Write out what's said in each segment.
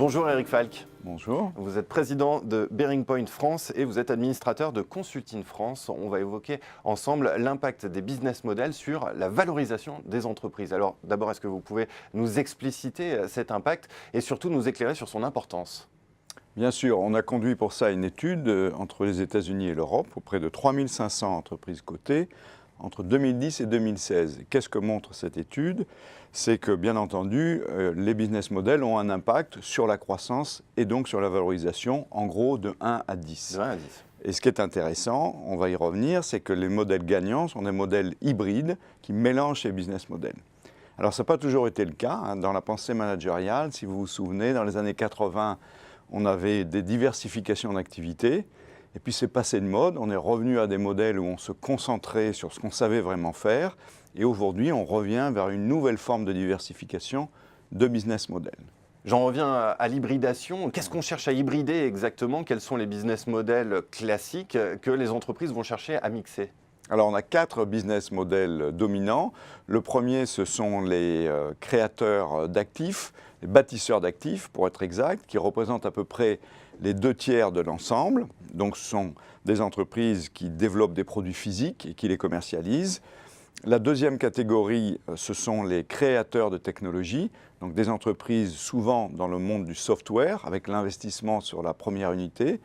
Bonjour Eric Falk. Bonjour. Vous êtes président de Bearing Point France et vous êtes administrateur de Consulting France. On va évoquer ensemble l'impact des business models sur la valorisation des entreprises. Alors d'abord, est-ce que vous pouvez nous expliciter cet impact et surtout nous éclairer sur son importance ? Bien sûr, on a conduit pour ça une étude entre les États-Unis et l'Europe auprès de 3500 entreprises cotées entre 2010 et 2016. Qu'est-ce que montre cette étude? C'est que, bien entendu, les business models ont un impact sur la croissance et donc sur la valorisation, en gros de 1 à 10. De 1 à 10. Et ce qui est intéressant, on va y revenir, c'est que les modèles gagnants sont des modèles hybrides qui mélangent ces business models. Alors, ça n'a pas toujours été le cas dans la pensée managériale. Si vous vous souvenez, dans les années 80, on avait des diversifications d'activités. Et puis c'est passé de mode, on est revenu à des modèles où on se concentrait sur ce qu'on savait vraiment faire. Et aujourd'hui, on revient vers une nouvelle forme de diversification de business model. J'en reviens à l'hybridation. Qu'est-ce qu'on cherche à hybrider exactement? Quels sont les business models classiques que les entreprises vont chercher à mixer? Alors on a 4 business models dominants. Le premier, ce sont les créateurs d'actifs, les bâtisseurs d'actifs pour être exact, qui représentent à peu près les 2/3 de l'ensemble. Donc ce sont des entreprises qui développent des produits physiques et qui les commercialisent. La deuxième catégorie, ce sont les créateurs de technologies, donc des entreprises souvent dans le monde du software, avec l'investissement sur la première unité.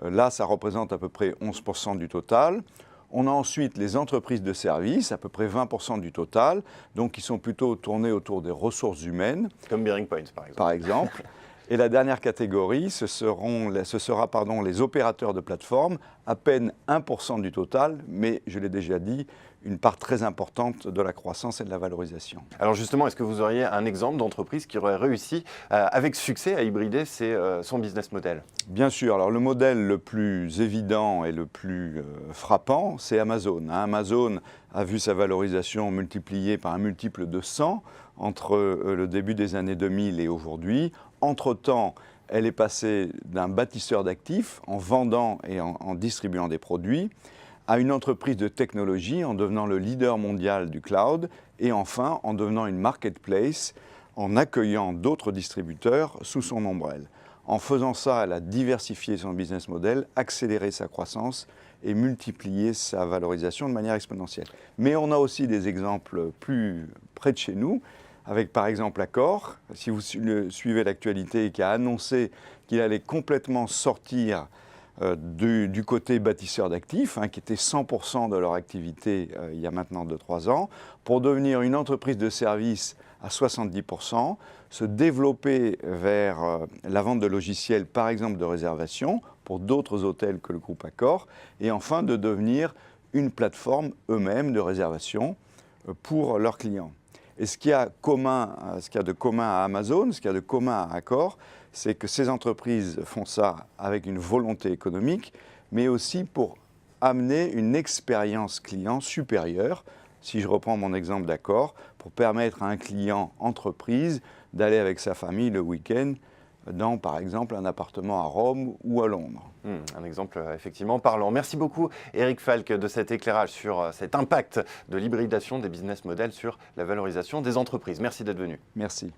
Là, ça représente à peu près 11% du total. On a ensuite les entreprises de services, à peu près 20% du total, donc qui sont plutôt tournées autour des ressources humaines. Comme Bearing Point, par exemple. Par exemple. Et la dernière catégorie, ce sera les opérateurs de plateforme, à peine 1% du total, mais je l'ai déjà dit, une part très importante de la croissance et de la valorisation. Alors justement, est-ce que vous auriez un exemple d'entreprise qui aurait réussi avec succès à hybrider son business model? Bien sûr. Alors le modèle le plus évident et le plus frappant, c'est Amazon. Amazon a vu sa valorisation multipliée par un multiple de 100 entre le début des années 2000 et aujourd'hui. Entre-temps, elle est passée d'un bâtisseur d'actifs en vendant et en distribuant des produits à une entreprise de technologie en devenant le leader mondial du cloud et enfin en devenant une marketplace en accueillant d'autres distributeurs sous son ombrelle. En faisant ça, elle a diversifié son business model, accéléré sa croissance et multiplié sa valorisation de manière exponentielle. Mais on a aussi des exemples plus près de chez nous, avec par exemple Accor, si vous suivez l'actualité, qui a annoncé qu'il allait complètement sortir du côté bâtisseur d'actifs, qui était 100% de leur activité il y a maintenant 2-3 ans, pour devenir une entreprise de services à 70%, se développer vers la vente de logiciels, par exemple de réservation, pour d'autres hôtels que le groupe Accor, et enfin de devenir une plateforme eux-mêmes de réservation pour leurs clients. Et ce qu'il y a de commun à Amazon, ce qu'il y a de commun à Accor, c'est que ces entreprises font ça avec une volonté économique, mais aussi pour amener une expérience client supérieure, si je reprends mon exemple d'Accor, pour permettre à un client entreprise d'aller avec sa famille le week-end dans, par exemple, un appartement à Rome ou à Londres. Un exemple effectivement parlant. Merci beaucoup Eric Falk de cet éclairage sur cet impact de l'hybridation des business models sur la valorisation des entreprises. Merci d'être venu. Merci.